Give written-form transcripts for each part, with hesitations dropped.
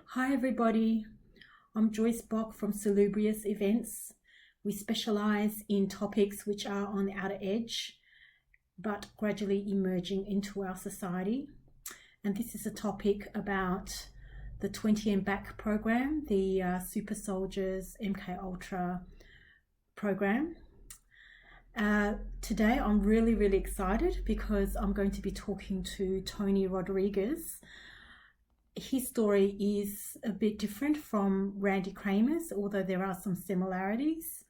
Hi everybody, I'm Joyce Bock from Salubrious Events. We specialize in topics which are on the outer edge but gradually emerging into our society. And this is a topic about the 20 and Back program, the Super Soldiers MK Ultra program. Today I'm really excited because I'm going to be talking to Tony Rodrigues. His story is a bit different from Randy Kramer's, although there are some similarities.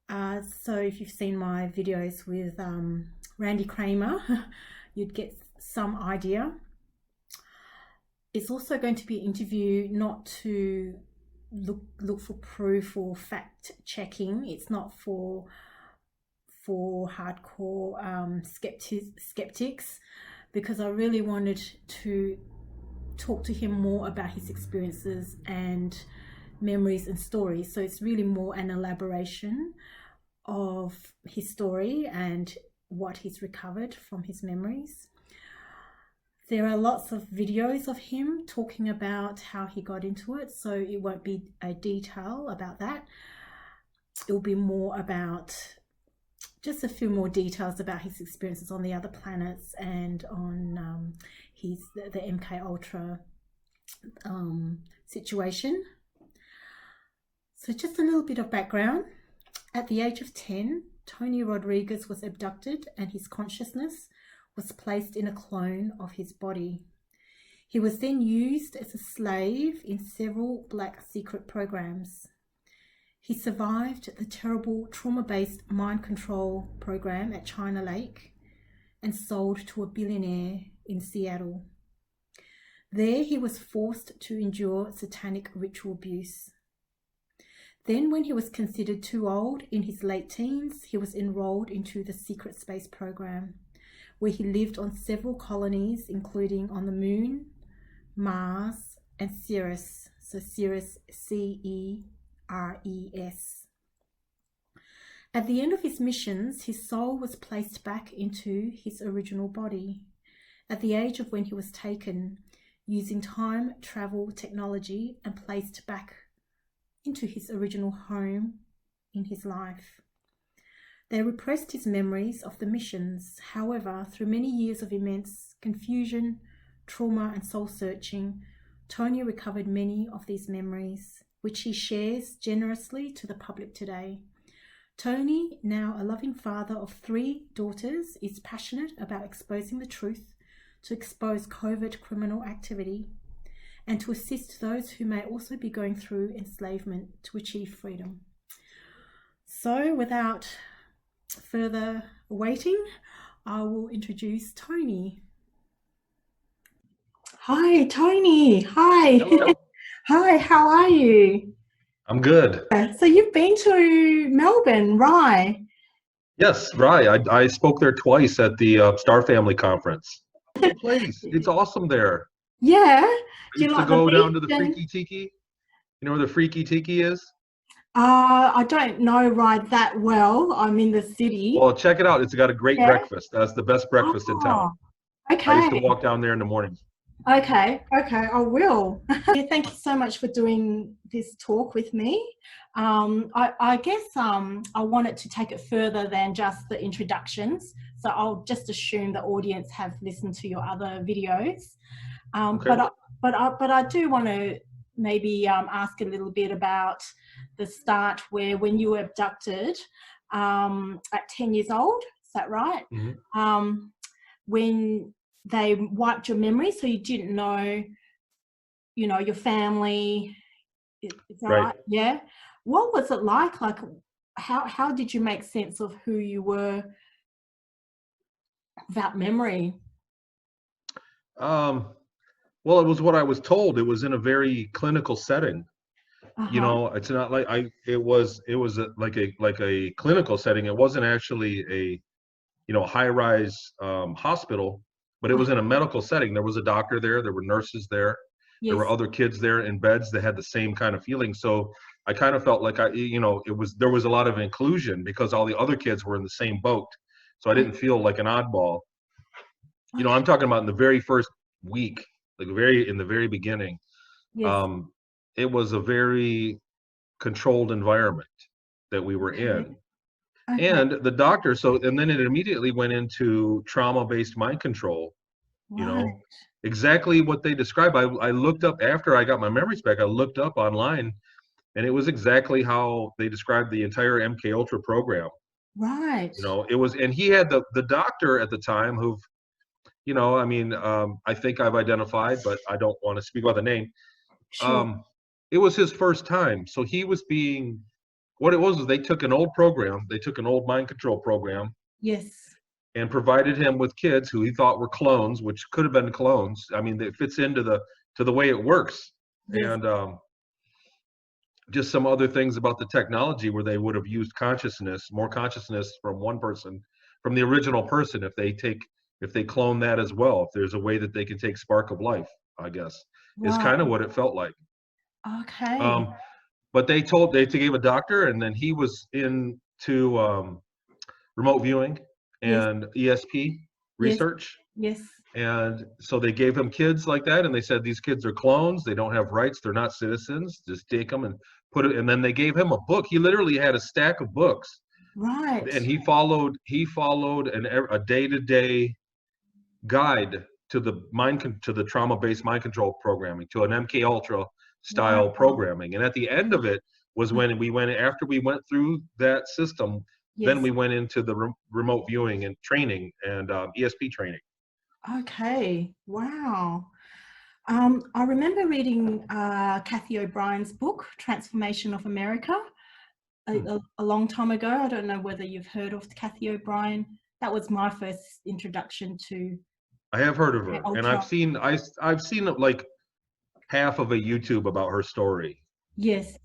So if you've seen my videos with Randy Kramer, you'd get some idea. It's also going to be an interview not to look for proof or fact checking. It's not for hardcore skeptics, because I really wanted to talk to him more about his experiences and memories and stories. So it's really more an elaboration of his story and what he's recovered from his memories. There are lots of videos of him talking about how he got into it, so it won't be a detail about that. It will be more about just a few more details about his experiences on the other planets and on the MK Ultra situation. So just a little bit of background. At the age of 10, Tony Rodrigues was abducted and his consciousness was placed in a clone of his body. He was then used as a slave in several black secret programs. He survived the terrible trauma-based mind control program at China Lake and sold to a billionaire in Seattle. There he was forced to endure satanic ritual abuse. Then, when he was considered too old in his late teens, he was enrolled into the secret space program, where he lived on several colonies, including on the Moon, Mars, and Ceres. So Ceres, Ceres. At the end of his missions, his soul was placed back into his original body at the age of when he was taken, using time travel technology, and placed back into his original home in his life. They repressed his memories of the missions. However, through many years of immense confusion, trauma, and soul searching, Tony recovered many of these memories, which he shares generously to the public today. Tony, now a loving father of 3 daughters, is passionate about exposing the truth, to expose covert criminal activity, and to assist those who may also be going through enslavement to achieve freedom. So without further waiting, I will introduce Tony. Hi, Tony. Hi. Hello. Hi, how are you? I'm good. So you've been to Melbourne, right? Yes, right. I spoke there twice at the Star Family Conference. Good place. It's awesome there. Yeah. I Do you used to like the go down beach? to the Freaky Tiki. You know where the Freaky Tiki is? I don't know right that well. I'm in the city. Well, check it out. It's got a great Yeah. breakfast. That's the best breakfast in town. Oh, I used to okay. walk down there in the mornings. Okay, I will. Yeah, thank you so much for doing this talk with me. I guess I wanted to take it further than just the introductions, so I'll just assume the audience have listened to your other videos. Okay. But I do want to maybe ask a little bit about the start, where when you were abducted at 10 years old. Is that right? Mm-hmm. When they wiped your memory, so you didn't know, your family. Is that right? Yeah. What was it like? Like, how did you make sense of who you were without memory? Well, it was what I was told. It was in a very clinical setting. Uh-huh. It's not like it was like a clinical setting. It wasn't actually a high-rise hospital, but it was in a medical setting. There was a doctor there, there were nurses there, there Yes. were other kids there in beds that had the same kind of feeling. So I kind of felt like there was a lot of inclusion because all the other kids were in the same boat. So I didn't feel like an oddball. Okay. I'm talking about in the very first week, like in the very beginning. Yes. Um, it was a very controlled environment that we were Okay. in. Okay. And the doctor, and then it immediately went into trauma-based mind control, you Right. know, exactly what they described. I looked up after I got my memories back, I looked up online, and it was exactly how they described the entire MK Ultra program. Right. You know, it was, and he had the doctor at the time who, you know, I mean, I think I've identified, but I don't want to speak about the name. Sure. Um, it was his first time, so he was being, what it was they took an old program, they took an old mind control program, Yes. and provided him with kids who he thought were clones, which could have been clones. I mean, it fits into the way it works, Yes. and just some other things about the technology where they would have used more consciousness from one person, from the original person, if they clone that as well. If there's a way that they can take spark of life, I guess, is Right. kind of what it felt like. Okay. Um, but they gave a doctor, and then he was into remote viewing Yes. and ESP Yes. research. Yes. And so they gave him kids like that, and they said these kids are clones. They don't have rights. They're not citizens. Just take them and put it. And then they gave him a book. He literally had a stack of books, Right. and he followed a day-to-day guide to the trauma-based mind control programming, to an MK Ultra style Wow. programming. And at the end of it was when we went after we went through that system. Then Yes. we went into the remote viewing and training and ESP training. Okay. Wow. I remember reading Kathy O'Brien's book, Transformation of America, Hmm. a long time ago. I don't know whether you've heard of Kathy O'Brien. That was my first introduction to I have heard of her, and Ultra. I've seen like half of a YouTube about her story. Yes. I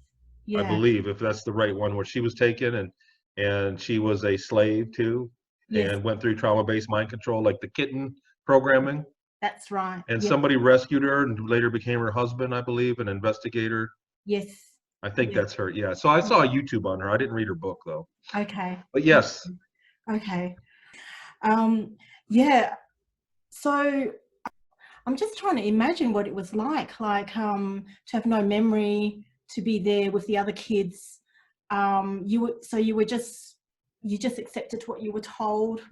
Yeah. believe, if that's the right one, where she was taken and she was a slave too, Yes. and went through trauma-based mind control, like the kitten programming, That's right. and Yes. somebody rescued her and later became her husband, I believe, an investigator. Yes. I think Yes. that's her. Yeah. So I saw a YouTube on her. I didn't read her book though. Okay. But yes, Okay. Um, yeah. So I'm just trying to imagine what it was like to have no memory, to be there with the other kids. You just accepted what you were told.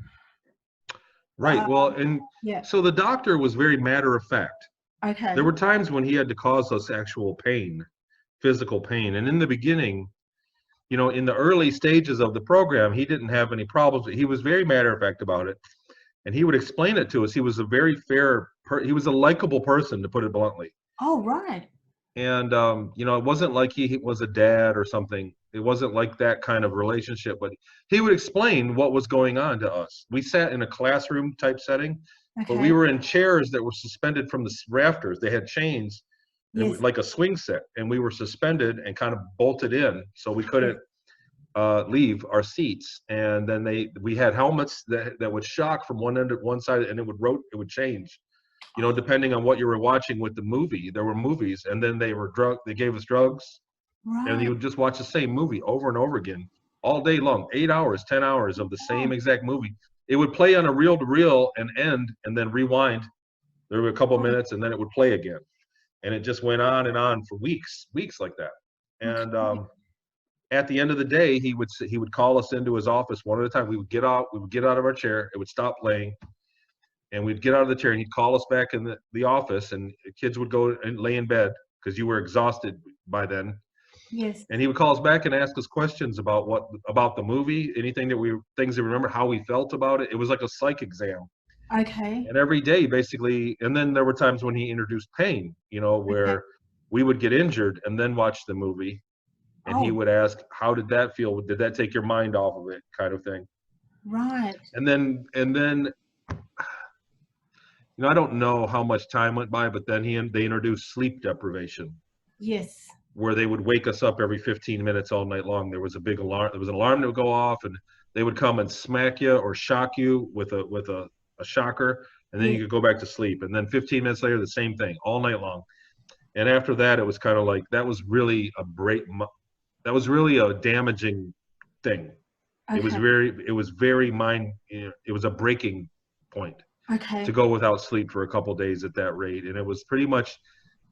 right. Uh, Well, and yeah. so the doctor was very matter of fact. There Okay. were times when he had to cause us actual pain, physical pain. And in the beginning, you know, in the early stages of the program, he didn't have any problems. He was very matter of fact about it, and he would explain it to us. He was a very he was a likable person, to put it bluntly. Oh, right. And you know, it wasn't like he was a dad or something. It wasn't like that kind of relationship, but he would explain what was going on to us. We sat in a classroom type setting, but we Okay. were in chairs that were suspended from the rafters. They had chains, Yes. like a swing set, and we were suspended and kind of bolted in, so we Yes. couldn't leave our seats. And then we had helmets that would shock from one end to one side, and it would change, you know, depending on what you were watching with the movie. There were movies, and then they gave us drugs, and you Right. would just watch the same movie over and over again all day long, 8 hours, 10 hours of the Oh, same exact movie. It would play on a reel to reel and end, and then rewind. There were a couple oh, minutes, and then it would play again, and it just went on and on for weeks like that. And okay. at the end of the day, he would call us into his office one at a time. We would get out of our chair, it would stop playing, and we'd get out of the chair, and he'd call us back in the office, and the kids would go and lay in bed because you were exhausted by then. Yes. And he would call us back and ask us questions about the movie, things that we remember, how we felt about it. It was like a psych exam. Okay. And every day, basically, and then there were times when he introduced pain, you know, Okay. where we would get injured and then watch the movie, and he Oh, would ask, how did that feel? Did that take your mind off of it, kind of thing? right. And then you know, I don't know how much time went by, but then they introduced sleep deprivation, Yes. where they would wake us up every 15 minutes all night long. There was a big alarm. There was an alarm that would go off, and they would come and smack you or shock you with a shocker, and then Yes. you could go back to sleep. And then 15 minutes later, the same thing all night long. And after that, it was kind of like that was really a break. That was really a damaging thing. Okay. It was very mind. It was a breaking point to Okay. go without sleep for a couple days at that rate. And it was pretty much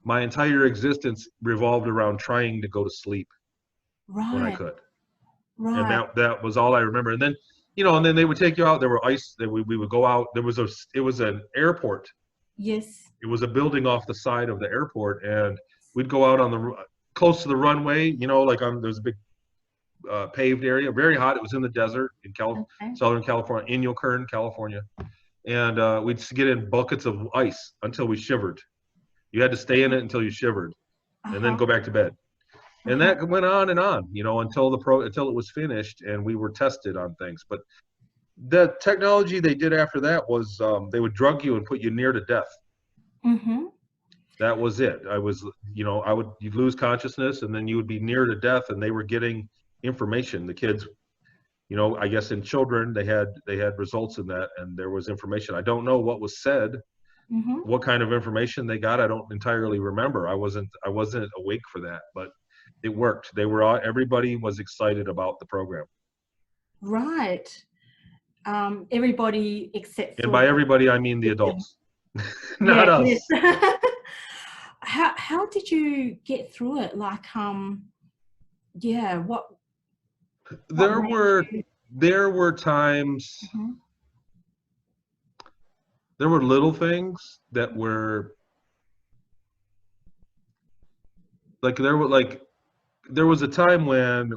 my entire existence revolved around trying to go to sleep when I Right. could. And Right. that was all I remember. And then, and then they would take you out. There were ice that we would go out. It was an airport. Yes. It was a building off the side of the airport, and we'd go out on the close to the runway. Like there's a big paved area, very hot. It was in the desert in Okay. Southern California, in Kern, California, and we'd get in buckets of ice until we shivered. You had to stay in it until you shivered, and then Uh-huh. go back to bed. And Uh-huh. that went on, until until it was finished and we were tested on things. But the technology they did after that was they would drug you and put you near to death. Mm-hmm. That was it. You'd lose consciousness and then you would be near to death, and they were getting information. The kids, I guess in children they had results in that, and there was information. I don't know what was said, Mm-hmm. what kind of information they got. I don't entirely remember. I wasn't awake for that, but it worked. Everybody was excited about the program. Right. Everybody except And for by everybody, I mean the victim. adults, Yeah, not yes. us. How did you get through it? Yeah, what There made were you? there were times, Mhm. there were little things that were like there was a time when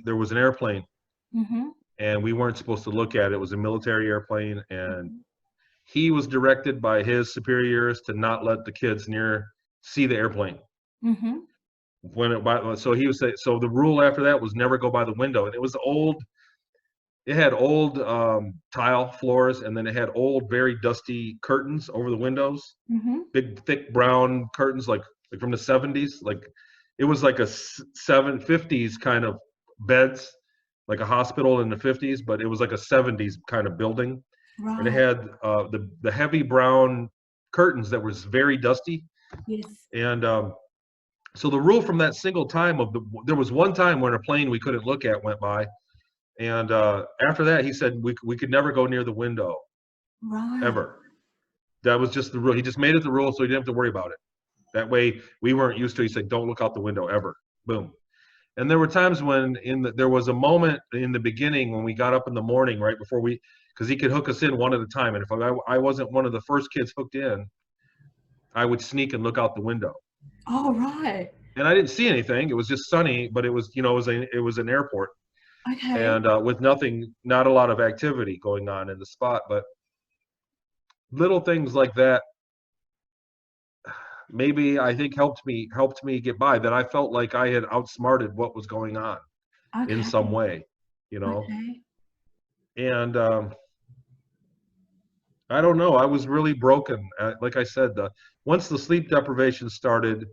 there was an airplane Mhm. and we weren't supposed to look at it. It was a military airplane, and Mhm. he was directed by his superiors to not let the kids see the airplane. Mhm. So he was saying, so the rule after that was never go by the window. And it had old tile floors, and then it had old, very dusty curtains over the windows, Mhm. big, thick brown curtains, like from the 70s. Like it was like a 750s kind of beds, like a hospital in the 50s, but it was like a 70s kind of building. And it Right. had the heavy brown curtains that was very dusty. Yes. And so the rule from that single time there was one time when a plane we couldn't look at went by, and after that he said we could never go near the window Right. ever. That was just the rule. He just made it the rule so he didn't have to worry about it. That way we weren't used to it. He said, don't look out the window ever. Boom. And there were times when there was a moment in the beginning when we got up in the morning right before because he could hook us in one at a time. And if I wasn't one of the first kids hooked in, I would sneak and look out the window. Oh, right. And I didn't see anything. It was just sunny, but it was, it was an airport, Okay. and with not a lot of activity going on in the spot. But little things like that, maybe I think helped me get by. That I felt like I had outsmarted what was going on in Okay. some way, you know. Okay. And I don't know. I was really broken. Like I said, once the sleep deprivation started,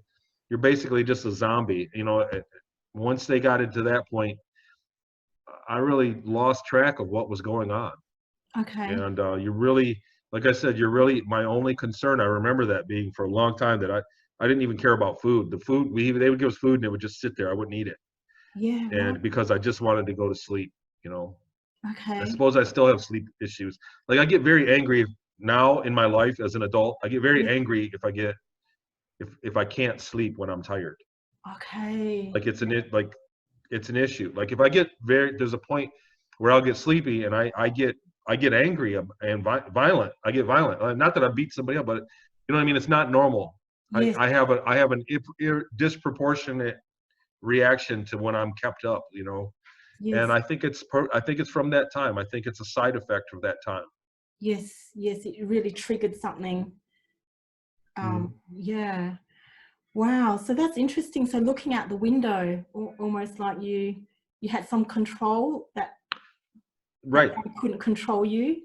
you're basically just a zombie. Once they got into that point, I really lost track of what was going on. Okay. And you really, like I said, you're really my only concern. I remember that being for a long time that I didn't even care about food. The food they would give us food and it would just sit there. I wouldn't eat it, Yeah, right. and because I just wanted to go to sleep. You know, I Okay. suppose I still have sleep issues. Like I get very angry now in my life as an adult. I get very Yeah. angry if I can't sleep when I'm tired. Okay. Like it's an issue. Like if I get there's a point where I'll get sleepy and I get angry and violent. I get violent. Not that I beat somebody up, but you know what I mean. It's not normal. Yes. I have an disproportionate reaction to when I'm kept up. And Yes. I think it's from that time. I think it's a side effect of that time. Yes. Yes. It really triggered something. Mm. Yeah. Wow. So that's interesting. So looking out the window, almost like you had some control that Right, they couldn't control you.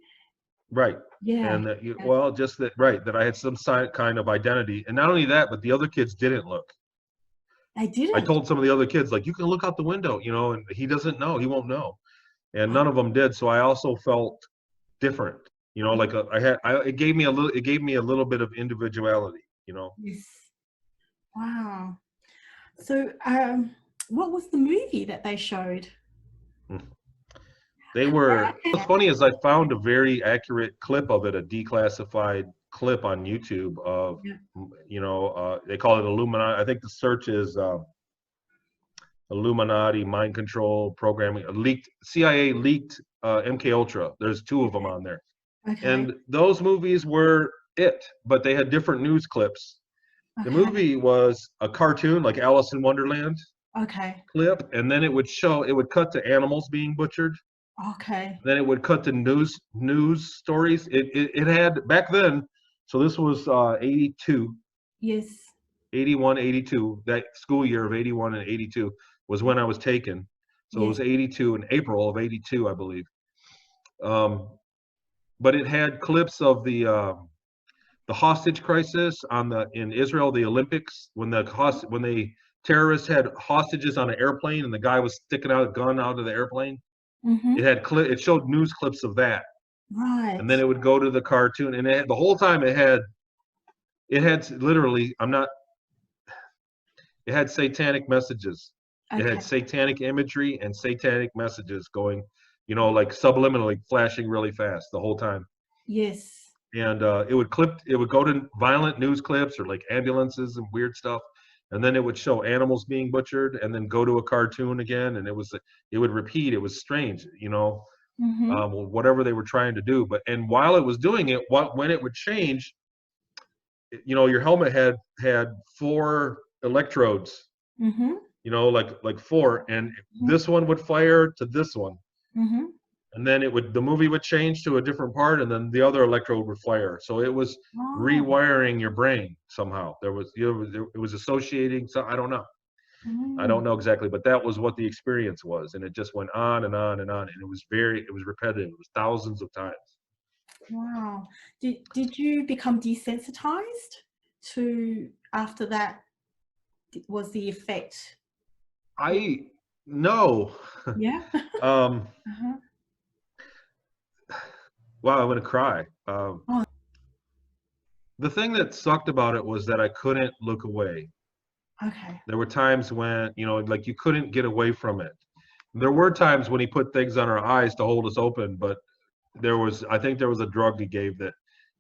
right. Yeah. And Yeah. well, just that, right, that I had some kind of identity. And not only that, but the other kids didn't look. They I didn't. told some of the other kids, like, you can look out the window, and he doesn't know, he won't know. And Oh, none of them did. So I also felt different, like it gave me a little bit of individuality. yes. Wow. So, what was the movie that they showed? Mm. What's funny is I found a very accurate clip of it, a declassified clip on YouTube of, Yeah. they call it Illuminati. I think the search is Illuminati mind control programming. Leaked CIA leaked MK Ultra. There's two of them on there, Okay. and those movies were it, but they had different news clips. The Okay. movie was a cartoon like Alice in Wonderland Okay. clip, and then it would cut to animals being butchered. Okay. Then it would cut to news stories. It had back then. So this was 82, Yes. 81, 82. That school year of 81 and 82 was when I was taken. So it Yes. was 82 in April of 82, I believe. But it had clips of the hostage crisis in Israel, the Olympics, when the terrorists had hostages on an airplane and the guy was sticking out a gun out of the airplane. Mm-hmm. It showed news clips of that, and Right. then it would go to the cartoon, and the whole time it had literally, it had satanic messages. It Okay. had satanic imagery and satanic messages going, like subliminally flashing really fast the whole time. Yes. And it would go to violent news clips or like ambulances and weird stuff, and then it would show animals being butchered, and then go to a cartoon again, and it would repeat. It was strange, Mm-hmm. whatever they were trying to do. And while it was doing it, when it would change, your helmet had four electrodes, Mm-hmm. like four, and Mm-hmm. this one would fire to this one, Mm-hmm. and then the movie would change to a different part, and then the other electrode would fire. So it was Oh. rewiring your brain somehow. It was associating. So I don't know. I Mm. don't know exactly, but that was what the experience was, and it just went on and on and on, and it was repetitive. It was thousands of times. Wow. Did you become desensitized to after that was the effect? I no. Yeah. um, Uh-huh. wow, I'm gonna cry. Oh, The thing that sucked about it was that I couldn't look away. okay. There were times when, like you couldn't get away from it. There were times when he put things on our eyes to hold us open, but I think there was a drug he gave that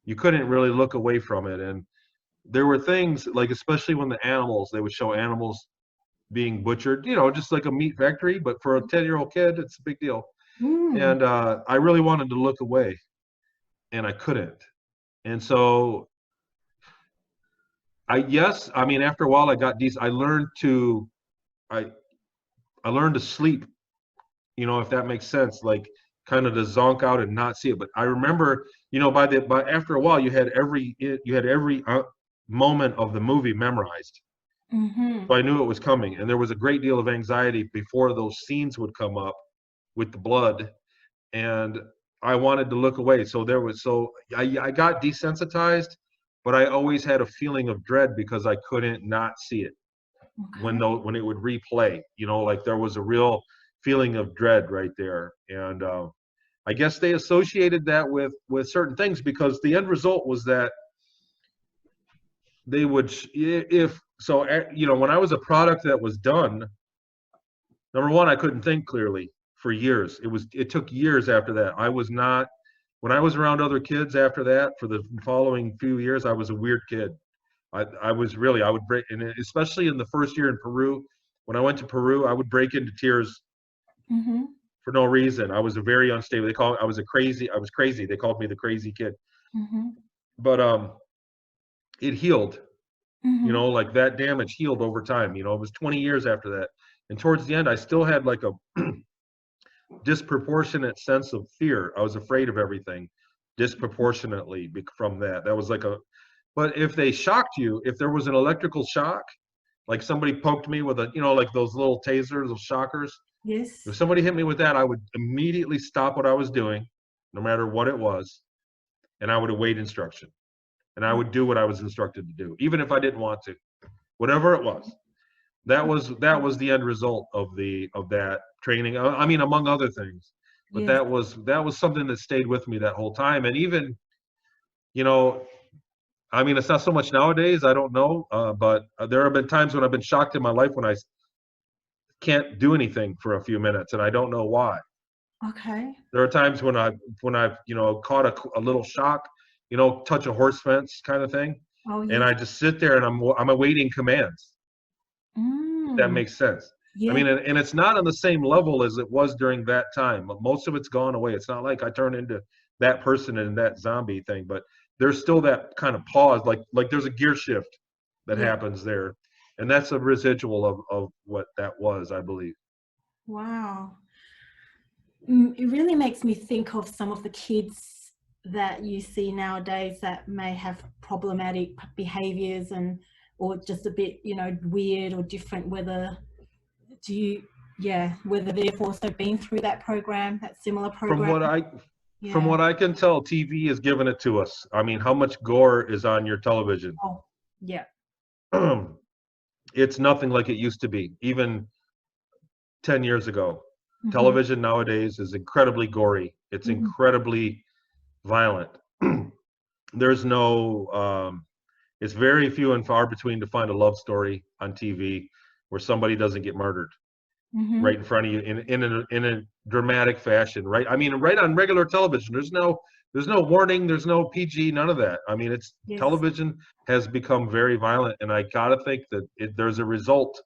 you couldn't really look away from it. And there were things like, especially when they would show animals being butchered, just like a meat factory, but for a 10-year-old kid, it's a big deal. Mm. And I really wanted to look away, and I couldn't. And so I mean, after a while I got decent. I I learned to sleep, if that makes sense, like kind of to zonk out and not see it. But I remember, by after a while, you had every moment of the movie memorized. Mm-hmm. So I knew it was coming, and there was a great deal of anxiety before those scenes would come up with the blood, and I wanted to look away. I got desensitized, but I always had a feeling of dread because I couldn't not see it Okay. when it would replay. Like there was a real feeling of dread right there, and I guess they associated that with certain things because the end result was that they would if so when I was a product that was done. Number one, I couldn't think clearly for years. It took years after that. I was not When I was around other kids after that for the following few years, I was a weird kid. I would break, and especially in the first year in Peru, when I went to Peru, I would break into tears Mm-hmm. for no reason. I was a very unstable. I was crazy. They called me the crazy kid. Mm-hmm. But it healed. Mm-hmm. Like that damage healed over time. It was 20 years after that. And towards the end, I still had like a disproportionate sense of fear. I was afraid of everything disproportionately from that. That was but if they shocked you, if there was an electrical shock, like somebody poked me with like those little tasers, those shockers, if Yes. somebody hit me with that, I would immediately stop what I was doing, no matter what it was, and I would await instruction. And I would do what I was instructed to do, even if I didn't want to, whatever it was. That was the end result of that training. I mean, among other things, but Yes. that was something that stayed with me that whole time. And even, you know, I mean, it's not so much nowadays. I don't know, but there have been times when I've been shocked in my life when I can't do anything for a few minutes, and I don't know why. Okay. There are times when I've caught a little shock, touch a horse fence kind of thing. Oh, And yes. I just sit there and I'm awaiting commands. If that Mm. makes sense. I Yeah. mean, and it's not on the same level as it was during that time. Most of it's gone away. It's not like I turn into that person in that zombie thing, but there's still that kind of pause, like there's a gear shift that Yeah. happens there, and that's a residual of what that was, I believe. Wow. It really makes me think of some of the kids that you see nowadays that may have problematic behaviors or just a bit, weird or different. Whether they've also been through that program, that similar From program. what I from Yeah. what I can tell, TV is giving it to us. I mean, how much gore is on your television? Oh, yeah. It's nothing like it used to be, even 10 years ago. Mm-hmm. Television nowadays is incredibly gory. It's Mm-hmm. incredibly violent. There's no, it's very few and far between to find a love story on TV where somebody doesn't get murdered Mm-hmm. right in front of you in a dramatic fashion, right? I mean, right on regular television. There's no warning. There's no PG. None of that. I mean, it's Yes. television has become very violent, and I gotta think that there's a result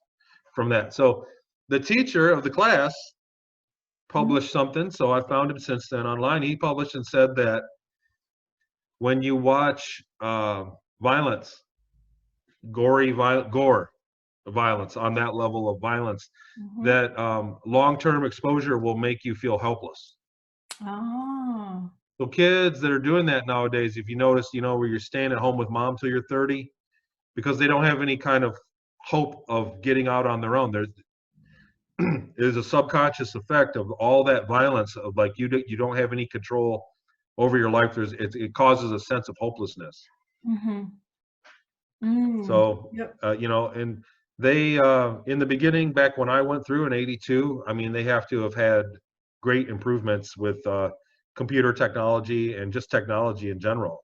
from that. So the teacher of the class Mm-hmm. published something. So I found him since then online. He published and said that when you watch violence, gore violence on that level of violence, Mm-hmm. that long-term exposure will make you feel helpless. Oh. So kids that are doing that nowadays, if you notice, where you're staying at home with mom till you're 30, because they don't have any kind of hope of getting out on their own. There's a subconscious effect of all that violence of like you don't have any control over your life. It causes a sense of hopelessness. Mm-hmm. Mm. So Yep. and they in the beginning, back when I went through in '82, I mean, they have to have had great improvements with computer technology and just technology in general.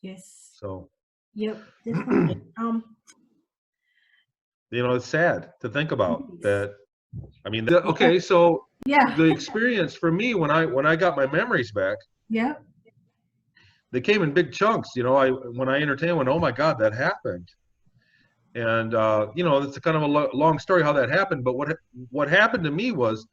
Yes. So Yep. Definitely. it's sad to think about Yes. that. I mean, Yeah. okay, so Yeah. the experience for me when I got my memories back, Yep. they came in big chunks. When I entertained, went, oh my God, that happened. And it's a kind of a long story how that happened. But what happened to me was,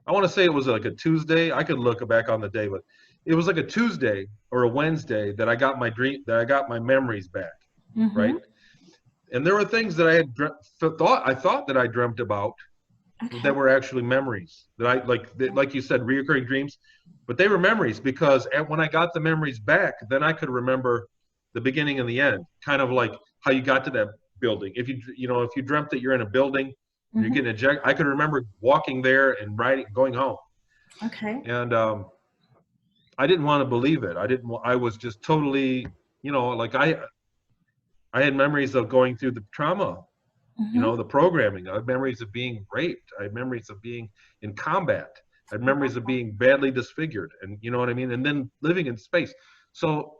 I want to say it was like a Tuesday. I could look back on the day, but it was like a Tuesday or a Wednesday that I got my memories back, Mm-hmm. right? And there were things that I had thought that I dreamt about Okay. that were actually memories that I like you said, reoccurring dreams, but they were memories because when I got the memories back, then I could remember the beginning and the end, kind of like how you got to that building. If you dreamt that you're in a building and you're Mm-hmm. getting ejected, I could remember walking there and going home. Okay. And I didn't want to believe it. I was just totally, like I had memories of going through the trauma, Mm-hmm. the programming. I had memories of being raped. I had memories of being in combat. I had memories of being badly disfigured, and you know what I mean. And then living in space. So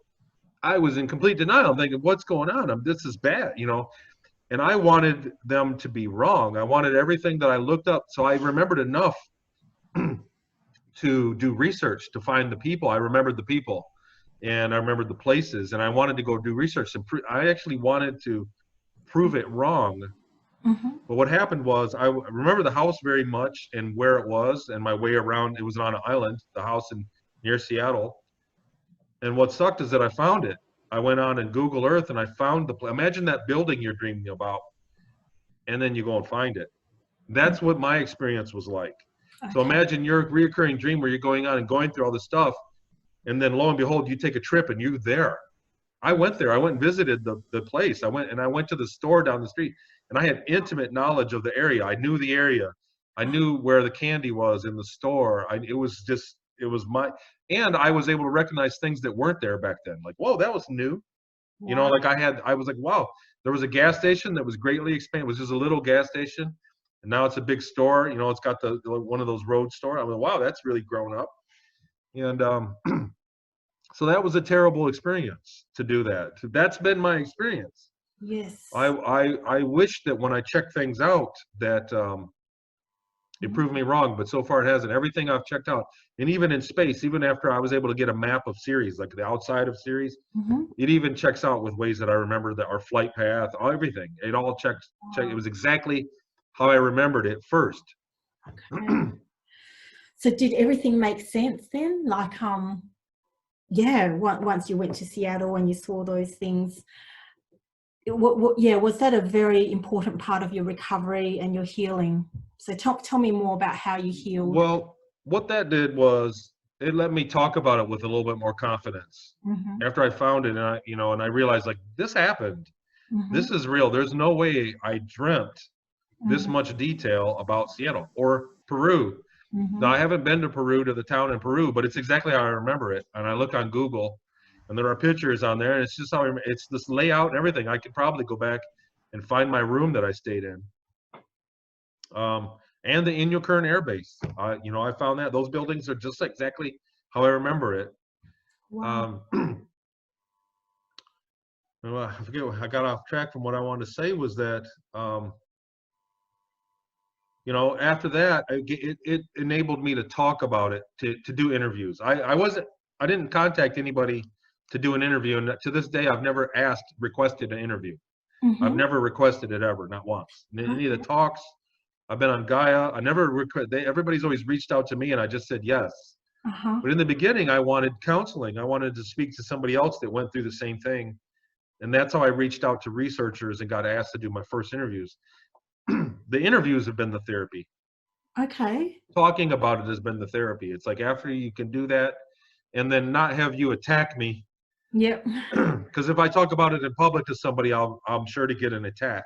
I was in complete denial. I'm thinking, what's going on? This is bad, And I wanted them to be wrong. I wanted everything that I looked up. So I remembered enough to do research to find the people. I remembered the people, and I remembered the places, and I wanted to go do research. I actually wanted to prove it wrong. Mm-hmm. But what happened was I remember the house very much and where it was and my way around. It was on an island, the house near Seattle. And what sucked is that I found it. I went on in Google Earth and I found imagine that building you're dreaming about, and then you go and find it. That's what my experience was like. So Okay. imagine your reoccurring dream where you're going on and going through all this stuff, and then lo and behold, you take a trip and you're there. I went there. I went and visited the place. I went to the store down the street, and I had intimate knowledge of the area. I knew the area. I knew where the candy was in the store. And I was able to recognize things that weren't there back then. Like, whoa, that was new. Wow. Like I was like, wow, there was a gas station that was greatly expanded. It was just a little gas station, and now it's a big store. It's got one of those road store. I went, wow, that's really grown up. And so that was a terrible experience to do that. That's been my experience. Yes. I wish that when I check things out that it proved me wrong, but so far it hasn't. Everything I've checked out, and even in space, even after I was able to get a map of Ceres, like the outside of Ceres, it even checks out with ways that I remember that our flight path, everything. It all checks. It was exactly how I remembered it first. Okay. So did everything make sense then? Like, yeah, once you went to Seattle and you saw those things, yeah, was that a very important part of your recovery and your healing? So tell me more about how you healed. Well, what that did was it let me talk about it with a little bit more confidence. After I found it, and I realized, like, this happened. This is real. There's no way I dreamt this much detail about Seattle or Peru. Now, I haven't been to Peru, to the town in Peru, but it's exactly how I remember it. And I look on Google, and there are pictures on there, and it's just how it's this layout and everything. I could probably go back and find my room that I stayed in. And the Inyokern Air Base. I found that those buildings are just exactly how I remember it. Wow. I forget. I got off track from what I wanted to say was that, after that, it enabled me to talk about it, to do interviews. I didn't contact anybody to do an interview, and to this day, I've never requested an interview. I've never requested it ever, not once. In any of the talks, I've been on Gaia. I never everybody's always reached out to me, and I just said yes. But in the beginning, I wanted counseling. I wanted to speak to somebody else that went through the same thing, and that's how I reached out to researchers and got asked to do my first interviews. The interviews have been the therapy. Okay. Talking about it has been the therapy. It's like, after you can do that, and then not have you attack me. Yep. Because if I talk about it in public to somebody, I'm sure to get an attack.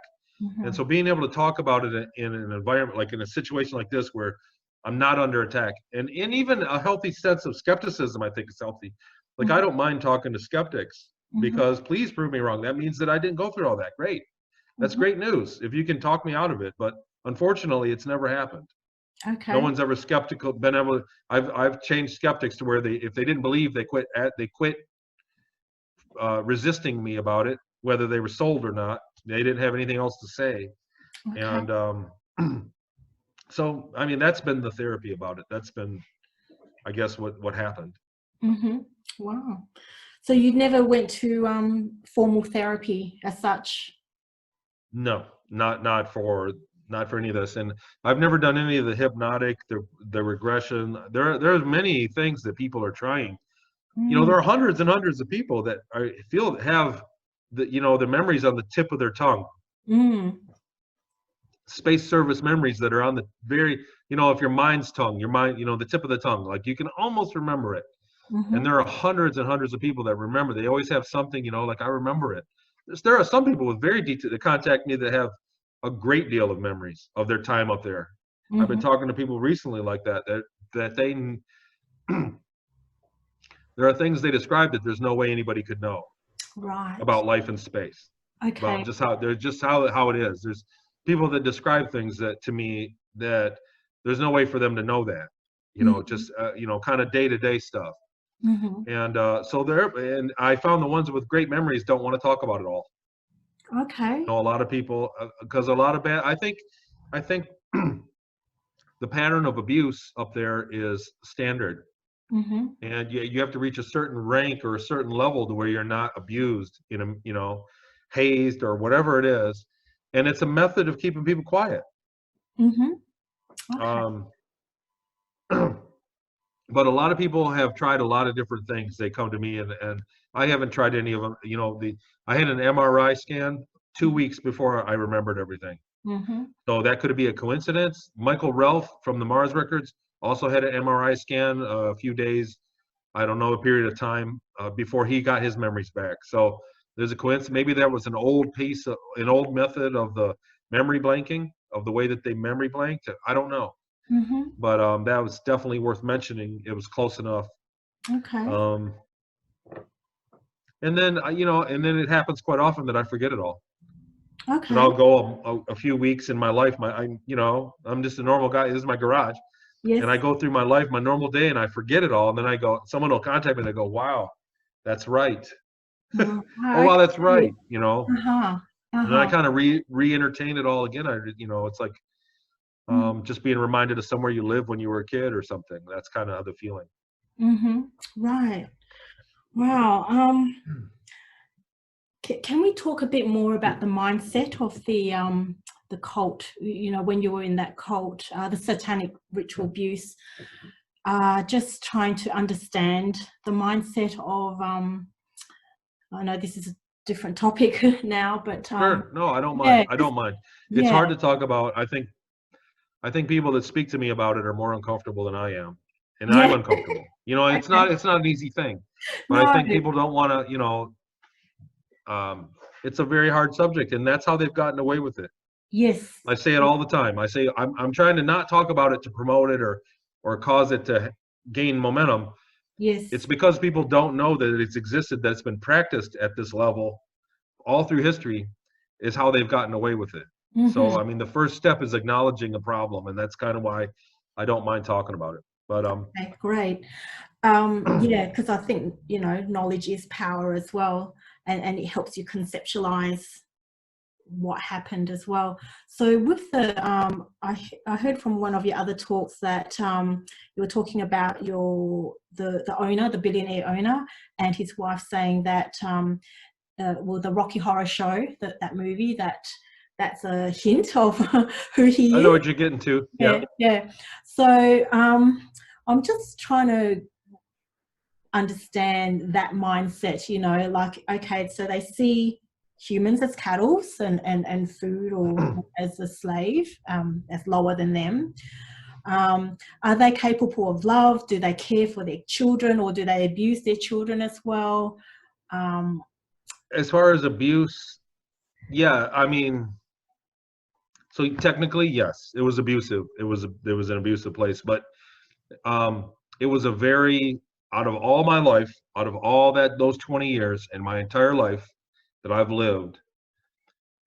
And so being able to talk about it in an environment, like in a situation like this, where I'm not under attack, and even a healthy sense of skepticism, I think is healthy. Like, I don't mind talking to skeptics, because please prove me wrong. That means that I didn't go through all that. Great. That's great news if you can talk me out of it. But unfortunately, it's never happened. Okay. No one's ever been able to. I've changed skeptics to where if they didn't believe, they quit resisting me about it, whether they were sold or not. They didn't have anything else to say. Okay. And so, I mean, that's been the therapy about it. That's been, I guess, what happened. Wow. So you never went to formal therapy as such? No, not for any of this. And I've never done any of the hypnotic, the regression. There's many things that people are trying. There are hundreds and hundreds of people that have the memories on the tip of their tongue. Space service memories that are on the very, if your mind's tongue, the tip of the tongue, like, you can almost remember it. And there are hundreds and hundreds of people that remember. They always have something, like, I remember it. There are some people with very detailed that contact me that have a great deal of memories of their time up there. I've been talking to people recently like that they there are things they describe that there's no way anybody could know about life in space. Okay. About just how it is. There's people that describe things that, to me, that there's no way for them to know that, just kind of day-to-day stuff. And and I found the ones with great memories don't want to talk about it all. Okay. A lot of people, because a lot of I think the pattern of abuse up there is standard. And you have to reach a certain rank or a certain level to where you're not abused, hazed or whatever it is. And it's a method of keeping people quiet. Okay. But a lot of people have tried a lot of different things. They come to me, and I haven't tried any of them. I had an MRI scan 2 weeks before I remembered everything. So that could be a coincidence. Michael Relf from the Mars Records also had an MRI scan a few days, I don't know, a period of time before he got his memories back. So there's a coincidence. Maybe that was an old method of the memory blanking, of the way that they memory blanked. I don't know. But that was definitely worth mentioning. It was close enough. Okay. And then and then it happens quite often that I forget it all. Okay. And I'll go a few weeks in my life. I'm just a normal guy. This is my garage. Yes. And I go through my life, my normal day, and I forget it all. And then someone will contact me and I go, wow, that's right. Oh, wow, that's right. And I kind of re-entertain it all again. It's like, Just being reminded of somewhere you lived when you were a kid or something. That's kind of the feeling. Right. Wow. Can we talk a bit more about the mindset of the cult? You know, when you were in that cult, the satanic ritual abuse. Just trying to understand the mindset of. I know this is a different topic now, but Sure. No, I don't mind. yeah, I don't mind. It's yeah, hard to talk about. I think people that speak to me about it are more uncomfortable than I am, and I'm yeah. uncomfortable. You know, Okay. it's not an easy thing, but I No. think people don't want to. You know, it's a very hard subject, and that's how they've gotten away with it. Yes. I say it all the time. I say I'm trying to not talk about it to promote it or cause it to gain momentum. Yes. It's because people don't know that it's existed, that it's been practiced at this level all through history, is how they've gotten away with it. So I mean, the first step is acknowledging the problem, and that's kind of why I don't mind talking about it. But Okay, great. Yeah, because I think, you know, knowledge is power as well, and it helps you conceptualize what happened as well. So with the I heard from one of your other talks that you were talking about the owner, the billionaire owner, and his wife saying that well, the Rocky Horror Show, that movie, that's a hint of who he I know is. what you're getting to. Yeah. Yeah. So I'm just trying to understand that mindset, you know, like, okay, so they see humans as cattle and food, or as a slave, as lower than them. Are they capable of love? Do they care for their children, or do they abuse their children as well? As far as abuse, yeah, I mean, so technically, yes, it was abusive. It was an abusive place, but it was a very, out of all my life, out of all those 20 years and my entire life that I've lived,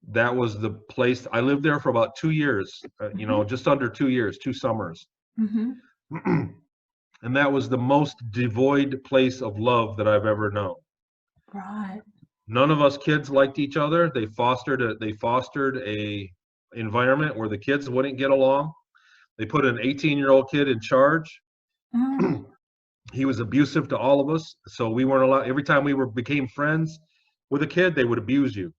that was the place. I lived there for about 2 years, you know, just under 2 years, 2 summers. And that was the most devoid place of love that I've ever known. Right. None of us kids liked each other. They fostered a environment where the kids wouldn't get along. They put an 18-year-old kid in charge. He was abusive to all of us, so we weren't allowed. Every time we became friends with a kid, they would abuse you.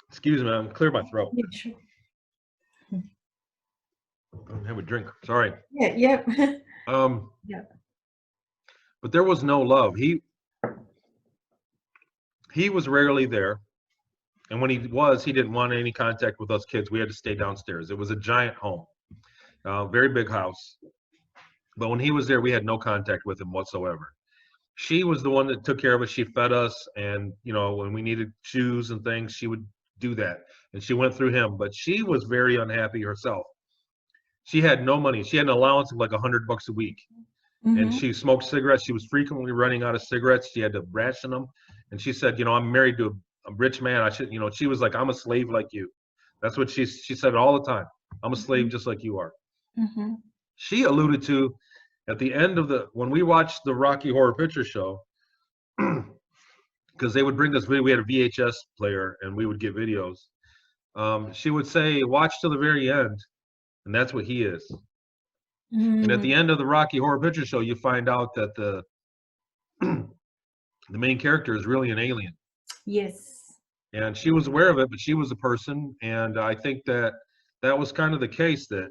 Excuse me, I'm clear my throat. Yeah, sure. Have a drink. Sorry. Yeah. Yeah. Yeah. But there was no love. He was rarely there, and when he was, he didn't want any contact with us kids. We had to stay downstairs. It was a giant home, very big house. But when he was there, we had no contact with him whatsoever. She was the one that took care of us. She fed us, and you know, when we needed shoes and things, she would do that. And she went through him, but she was very unhappy herself. She had no money. She had an allowance of like $100 a week, and she smoked cigarettes. She was frequently running out of cigarettes. She had to ration them, and she said, "You know, I'm married to a rich man. I should, you know." She was like, "I'm a slave like you." That's what she said all the time. "I'm a slave just like you are." She alluded to at the end of when we watched the Rocky Horror Picture Show, because they would bring us, we had a VHS player and we would get videos. She would say, "Watch till the very end," and that's what he is. And at the end of the Rocky Horror Picture Show, you find out that the main character is really an alien. Yes. And she was aware of it, but she was a person, and I think that was kind of the case, that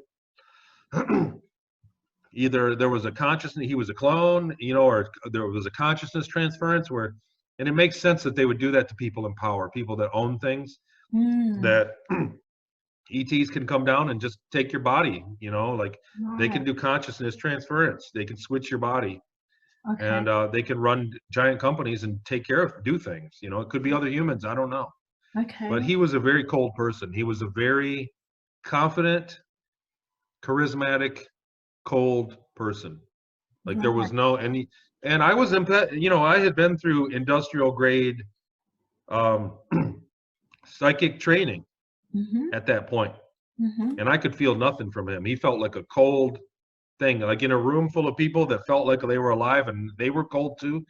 either there was a consciousness, he was a clone, you know, or there was a consciousness transference and it makes sense that they would do that to people in power, people that own things, that ETs can come down and just take your body, you know, like they can do consciousness transference, they can switch your body, and they can run giant companies and do things, you know. It could be other humans, I don't know. But he was a very cold person. He was a very confident, charismatic, cold person. Like there was no any, and I was you know, I had been through industrial grade psychic training at that point, and I could feel nothing from him. He felt like a cold thing, like in a room full of people that felt like they were alive and they were cold too.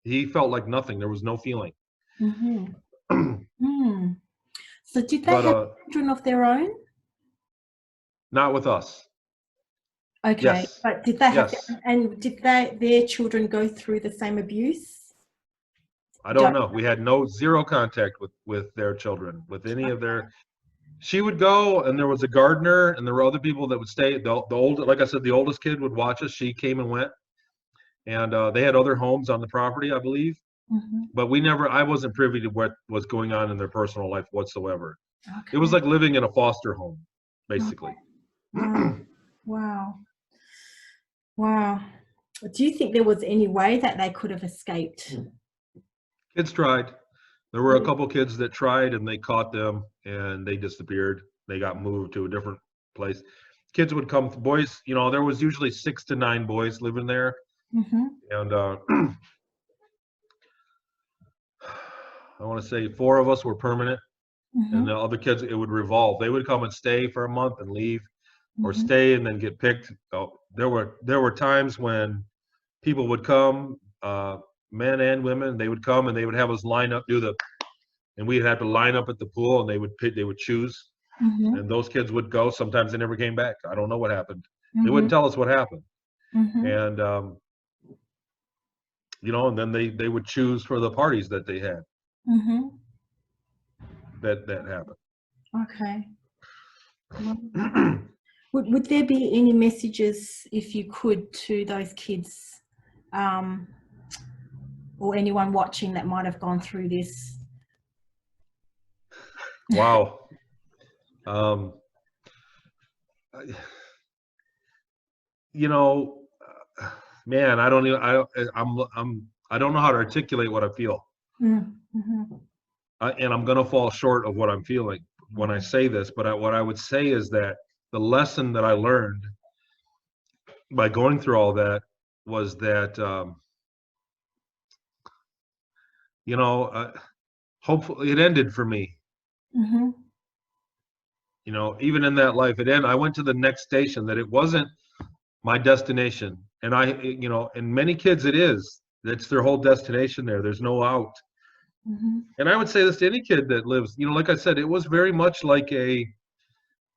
He felt like nothing. There was no feeling. So did they have children of their own? Not with us. Okay, Yes. but did they have Yes. and did their children go through the same abuse? I don't know. We had zero contact with their children, with any of their. She would go, and there was a gardener, and there were other people that would stay. The old, like I said, the oldest kid would watch us. She came and went, and they had other homes on the property, I believe. Mm-hmm. But we never. I wasn't privy to what was going on in their personal life whatsoever. Okay. It was like living in a foster home, basically. Okay. Wow. Wow. Do you think there was any way that they could have escaped? Kids tried. There were a couple kids that tried, and they caught them, and they disappeared. They got moved to a different place. Kids would come, boys. There was usually 6 to 9 boys living there, Mm-hmm. and I want to say 4 of us were permanent, Mm-hmm. and the other kids, it would revolve. They would come and stay for a month and leave, or Mm-hmm. stay and then get picked. There were times when people would come, men and women. They would come and they would have us line up, and we'd have to line up at the pool, and they would choose, Mm-hmm. and those kids would go. Sometimes they never came back. I don't know what happened. They Mm-hmm. wouldn't tell us what happened, Mm-hmm. and and then they would choose for the parties that they had. Mm-hmm. That happened. Okay. Would there be any messages, if you could, to those kids, or anyone watching that might have gone through this? Wow. Man, I don't even. I don't know how to articulate what I feel, Mm-hmm. and I'm gonna fall short of what I'm feeling when I say this. But what I would say is that the lesson that I learned by going through all that was that hopefully it ended for me. Mm-hmm. Even in that life, it ended. I went to the next station. That it wasn't my destination, and and many kids, it is. That's their whole destination. There's no out. Mm-hmm. And I would say this to any kid that lives. Like I said, it was very much like a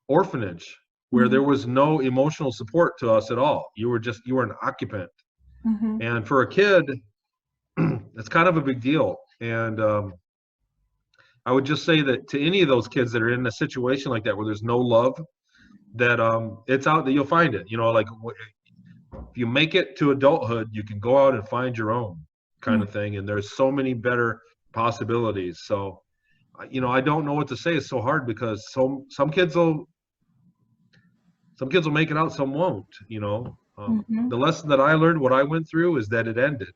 orphanage where Mm-hmm. there was no emotional support to us at all. You were an occupant, Mm-hmm. and for a kid, it's kind of a big deal. And I would just say that to any of those kids that are in a situation like that where there's no love, that it's out, that you'll find it. Like if you make it to adulthood, you can go out and find your own kind of thing, and there's so many better possibilities. So I don't know what to say. It's so hard because some kids will make it out, some won't. The lesson that I learned, what I went through, is that it ended.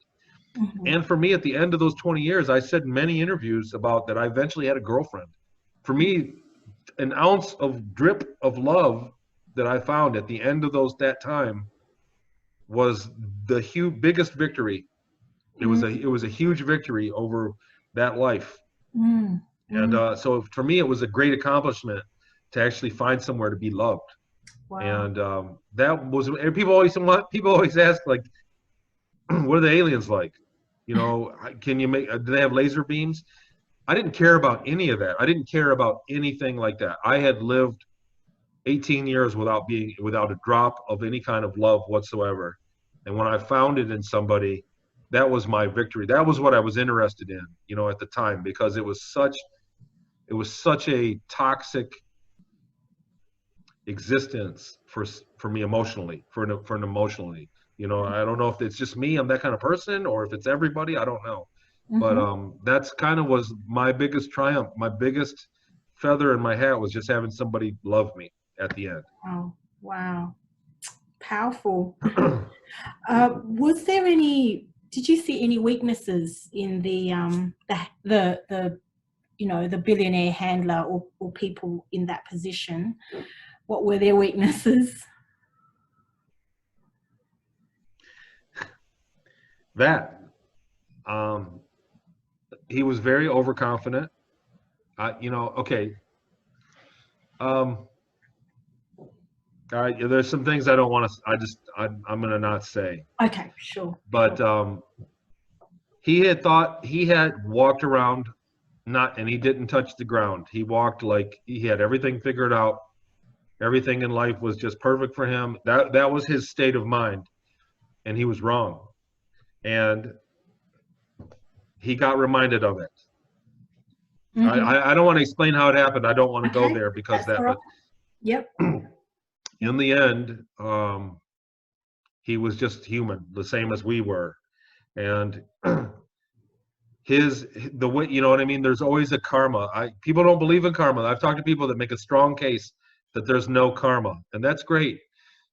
Mm-hmm. And for me, at the end of those 20 years, I said in many interviews about that I eventually had a girlfriend. For me, an ounce of drip of love that I found at the end of that time was the biggest victory. It was a huge victory over that life. Mm-hmm. And so for me, it was a great accomplishment to actually find somewhere to be loved. Wow. And that was, and people always ask, like, what are the aliens like? Can you do they have laser beams? I didn't care about any of that. I didn't care about anything like that. I had lived 18 years without a drop of any kind of love whatsoever. And when I found it in somebody, that was my victory. That was what I was interested in, at the time, because it was such a toxic existence for me emotionally, for an emotionally. I don't know if it's just me, I'm that kind of person, or if it's everybody, I don't know. Mm-hmm. But that's kind of was my biggest triumph. My biggest feather in my hat was just having somebody love me at the end. Oh, wow. Powerful. Did you see any weaknesses in the billionaire handler or people in that position? What were their weaknesses? That he was very overconfident. Okay. All right, there's some things I don't want to. I'm gonna not say. Okay, sure. But he had thought he had walked around, and he didn't touch the ground. He walked like he had everything figured out, Everything in life was just perfect for him. That was his state of mind, and he was wrong. And he got reminded of it. I don't want to explain how it happened. I don't want to go Okay, there because that's all right. but Yep. in the end, he was just human, the same as we were. And the way, you know what I mean? There's always a karma. People don't believe in karma. I've talked to people that make a strong case that there's no karma, and that's great.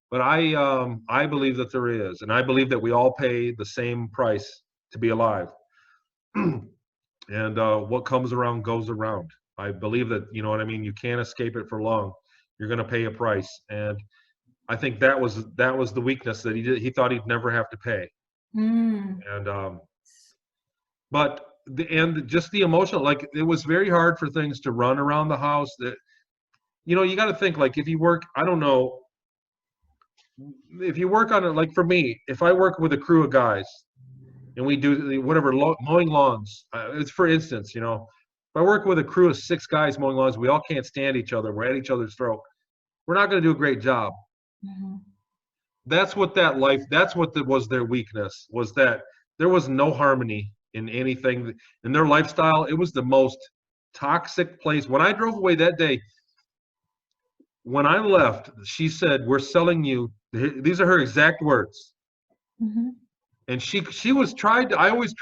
But I believe that there is, and I believe that we all pay the same price to be alive. And what comes around goes around. I believe that, you know what I mean. You can't escape it for long. You're going to pay a price, and I think that was the weakness that he did. He thought he'd never have to pay, and but just the emotional, like it was very hard for things to run around the house. That, you know, you got to think, like, if you work, I don't know, if you work on it, like for me, if I work with a crew of guys and we do whatever mowing lawns, it's for instance, you know, if I work with a crew of 6 guys mowing lawns, we all can't stand each other. We're at each other's throat. We're not going to do a great job. That's what was their weakness, was that there was no harmony in anything in their lifestyle. It was the most toxic place. When I drove away that day, when I left, she said, "We're selling you." These are her exact words. And she was tried. I always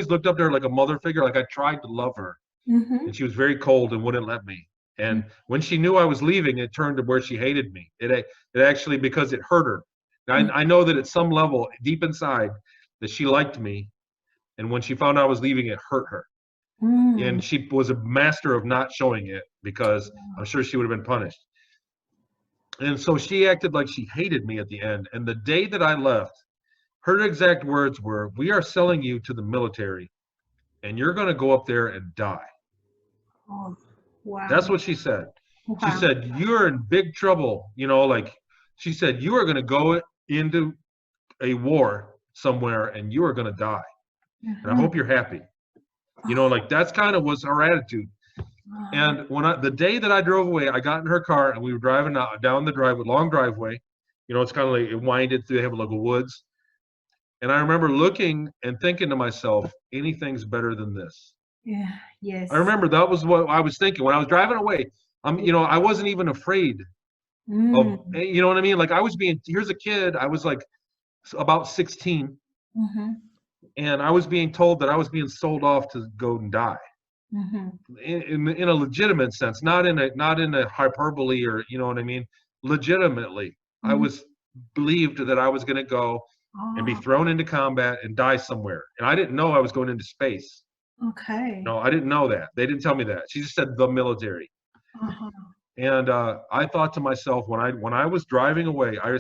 looked up to her like a mother figure. Like I tried to love her, and she was very cold and wouldn't let me. And when she knew I was leaving, it turned to where she hated me. It actually, because it hurt her. I know that at some level, deep inside, that she liked me. And when she found out I was leaving, it hurt her. And she was a master of not showing it, because I'm sure she would have been punished. And so she acted like she hated me at the end. And the day that I left, her exact words were, "We are selling you to the military, and you're going to go up there and die." Oh, wow. That's what she said. Wow. She said, "You're in big trouble." You know, like she said, "You are going to go into a war somewhere and you are going to die. And I hope you're happy." You know, like that's kind of was her attitude. And the day that I drove away, I got in her car and we were driving down the driveway, long driveway. You know, it's kind of like it winded through, they have like a woods. And I remember looking and thinking to myself, anything's better than this. Yeah. Yes. I remember that was what I was thinking when I was driving away. You know, I wasn't even afraid of, you know what I mean? Like here's a kid, I was like about 16. And I was being told that I was being sold off to go and die. In a legitimate sense, not in a hyperbole, or you know what I mean. Legitimately, I was believed that I was going to go and be thrown into combat and die somewhere, and I didn't know I was going into space. Okay. No, I didn't know that. They didn't tell me that. She just said the military. And I thought to myself, when I was driving away, I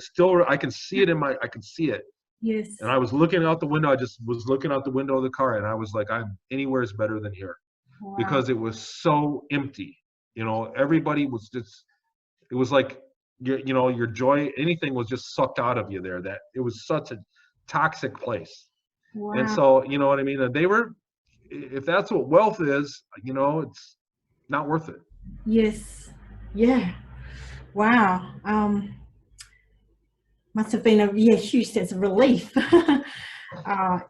can see it I can see it. Yes. And I was looking out the window. I just was looking out the window of the car, and I was like, anywhere's better than here. Wow. Because it was so empty. You know, everybody was just, it was like, you know, your joy, anything was just sucked out of you there. That it was such a toxic place. Wow. And so, you know what I mean? And if that's what wealth is, you know, it's not worth it. Yes. Yeah. Wow. Must have been a huge sense of relief.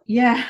Yeah.